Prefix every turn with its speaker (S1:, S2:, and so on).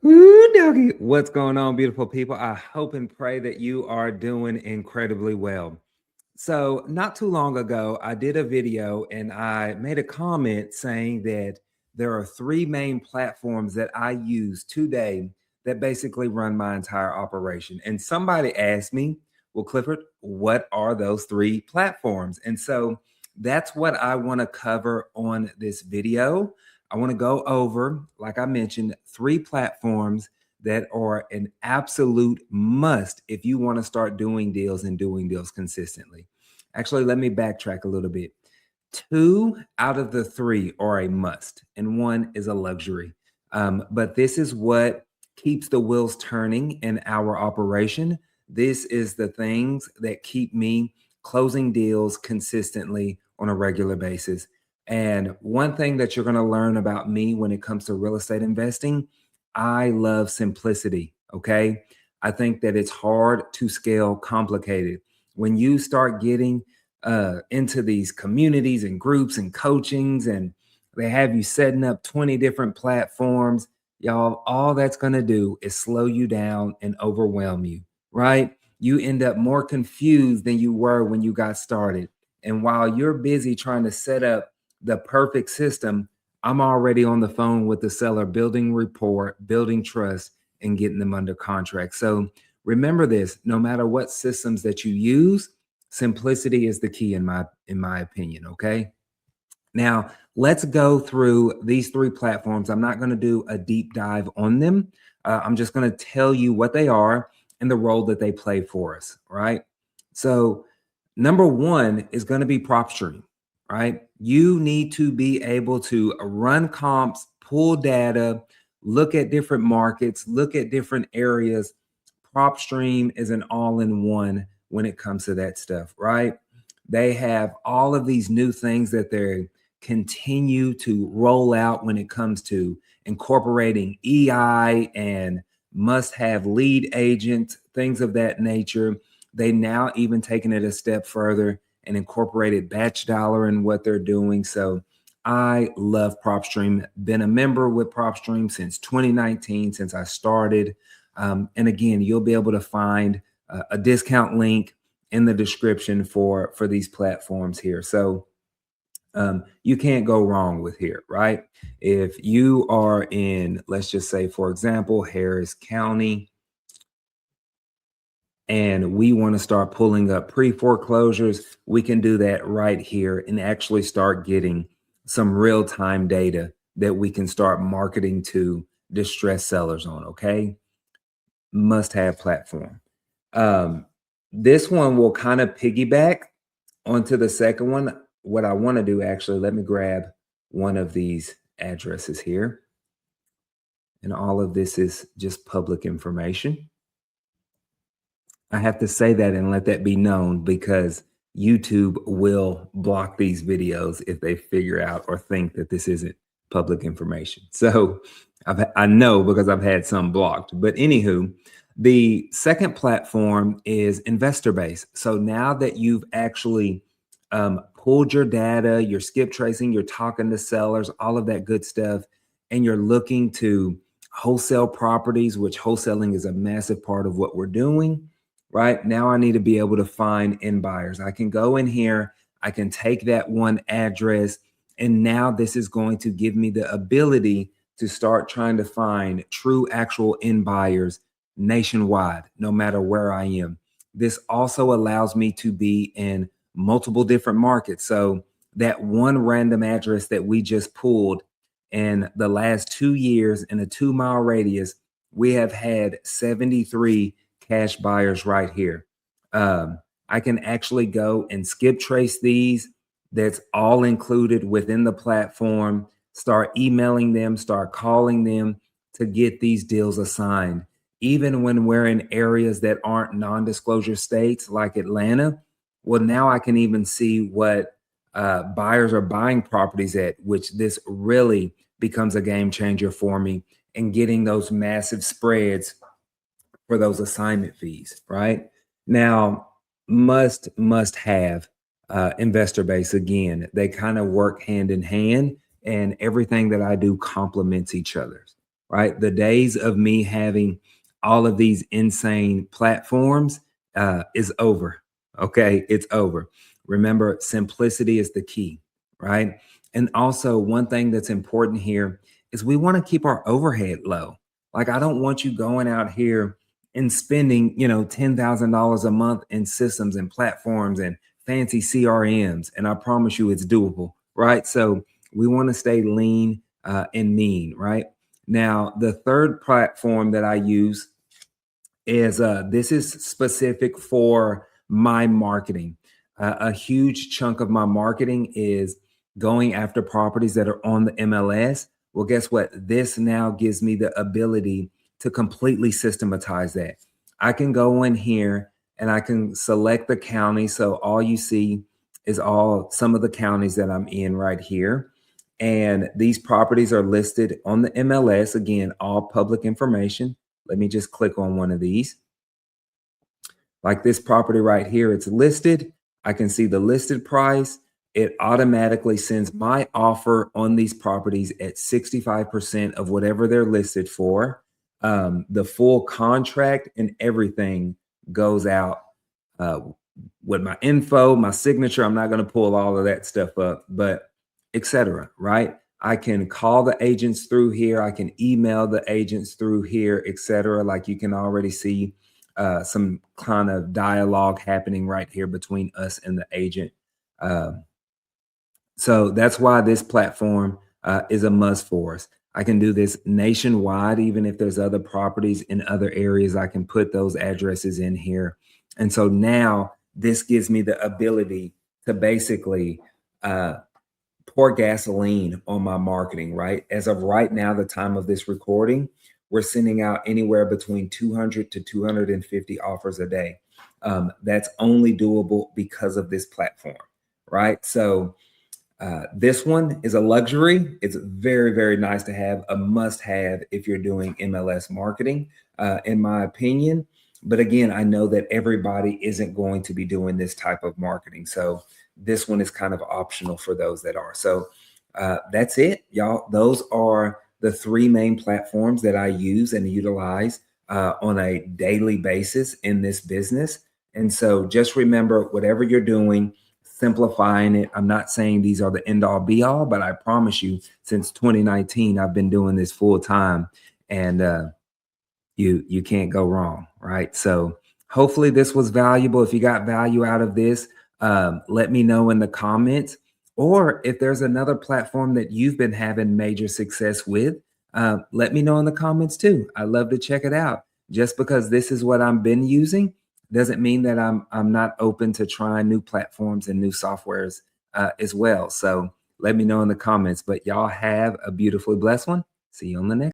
S1: Ooh, doggy. What's going on, beautiful people? I hope and pray that you are doing incredibly well. So, not too long ago, I did a video and I made a comment saying that there are three main platforms that I use today that basically run my entire operation. And somebody asked me, well, Clifford, what are those three platforms? And so that's what I want to cover on this video. I want to go over, like I mentioned, three platforms that are an absolute must if you want to start doing deals and doing deals consistently. Actually, let me backtrack a little bit. Two out of the three are a must, and one is a luxury. But this is what keeps the wheels turning in our operation. This is the things that keep me closing deals consistently on a regular basis. And one thing that you're going to learn about me when it comes to real estate investing, I love simplicity. Okay. I think that it's hard to scale complicated. When you start getting into these communities and groups and coachings, and they have you setting up 20 different platforms, y'all, all that's going to do is slow you down and overwhelm you, right? You end up more confused than you were when you got started. And while you're busy trying to set up the perfect system, I'm already on the phone with the seller, building rapport, building trust, and getting them under contract. So remember this: no matter what systems that you use, simplicity is the key in my opinion. Okay. Now let's go through these three platforms. I'm not going to do a deep dive on them. I'm just going to tell you what they are and the role that they play for us. Right. So number one is going to be PropStream. Right. You need to be able to run comps, pull data, look at different markets, look at different areas. PropStream is an all-in-one when it comes to that stuff, right? They have all of these new things that they continue to roll out when it comes to incorporating EI and must-have lead agents, things of that nature. They now even taken it a step further and incorporated batch dollar in what they're doing. So I love PropStream. Been a member with PropStream since 2019, since I started. And again, you'll be able to find a discount link in the description for these platforms here. So you can't go wrong with here, right? If you are in, let's just say, for example, Harris County, and we want to start pulling up pre-foreclosures, we can do that right here and actually start getting some real-time data that we can start marketing to distressed sellers on, okay? Must-have platform. This one will kind of piggyback onto the second one. What I want to do, actually, let me grab one of these addresses here. And all of this is just public information. I have to say that and let that be known because YouTube will block these videos if they figure out or think that this isn't public information. So I know because I've had some blocked. But anywho, the second platform is InvestorBase. So now that you've actually pulled your data, you're skip tracing, you're talking to sellers, all of that good stuff, and you're looking to wholesale properties, which wholesaling is a massive part of what we're doing. Right now, I need to be able to find end buyers. I can go in here, I can take that one address, and now this is going to give me the ability to start trying to find true actual end buyers nationwide, no matter where I am. This also allows me to be in multiple different markets. So that one random address that we just pulled in the last 2 years in a 2-mile radius, we have had 73 cash buyers right here. I can actually go and skip trace these. That's all included within the platform. Start emailing them, start calling them to get these deals assigned. Even when we're in areas that aren't non-disclosure states like Atlanta, well, now I can even see what buyers are buying properties at, which this really becomes a game changer for me in getting those massive spreads for those assignment fees, right? Now, must have InvestorBase. Again, they kind of work hand in hand, and everything that I do complements each other. right? The days of me having all of these insane platforms is over. Okay, it's over. Remember, simplicity is the key, right? And also, one thing that's important here is we want to keep our overhead low. Like, I don't want you going out here and spending, $10,000 a month in systems and platforms and fancy CRMs. And I promise you, it's doable, right? So we want to stay lean and mean, right? Now, the third platform that I use is this is specific for my marketing. A huge chunk of my marketing is going after properties that are on the MLS. Well, guess what? This now gives me the ability to completely systematize that. I can go in here and I can select the county. So all you see is all some of the counties that I'm in right here. And these properties are listed on the MLS. Again, all public information. Let me just click on one of these. Like this property right here, it's listed. I can see the listed price. It automatically sends my offer on these properties at 65% of whatever they're listed for. The full contract and everything goes out uh, with my info, my signature. I'm not going to pull all of that stuff up, but etc. Right? I can call the agents through here. I can email the agents through here, etc. Like you can already see some kind of dialogue happening right here between us and the agent. Um, so that's why this platform is a must for us. I can do this nationwide, even if there's other properties in other areas, I can put those addresses in here. And so now this gives me the ability to basically pour gasoline on my marketing, right? As of right now, the time of this recording, we're sending out anywhere between 200 to 250 offers a day. That's only doable because of this platform, right? So this one is a luxury. It's very, very nice to have, a must have if you're doing MLS marketing, in my opinion. But again, I know that everybody isn't going to be doing this type of marketing. So this one is kind of optional for those that are. So that's it, y'all. Those are the three main platforms that I use and utilize on a daily basis in this business. And so just remember, whatever you're doing, simplifying it. I'm not saying these are the end all be all, but I promise you, since 2019, I've been doing this full time, and you can't go wrong, right? So hopefully this was valuable. If you got value out of this, let me know in the comments. Or if there's another platform that you've been having major success with, let me know in the comments too. I love to check it out. Just because this is what I've been using doesn't mean that I'm not open to trying new platforms and new softwares as well. So let me know in the comments. But y'all have a beautifully blessed one. See you on the next.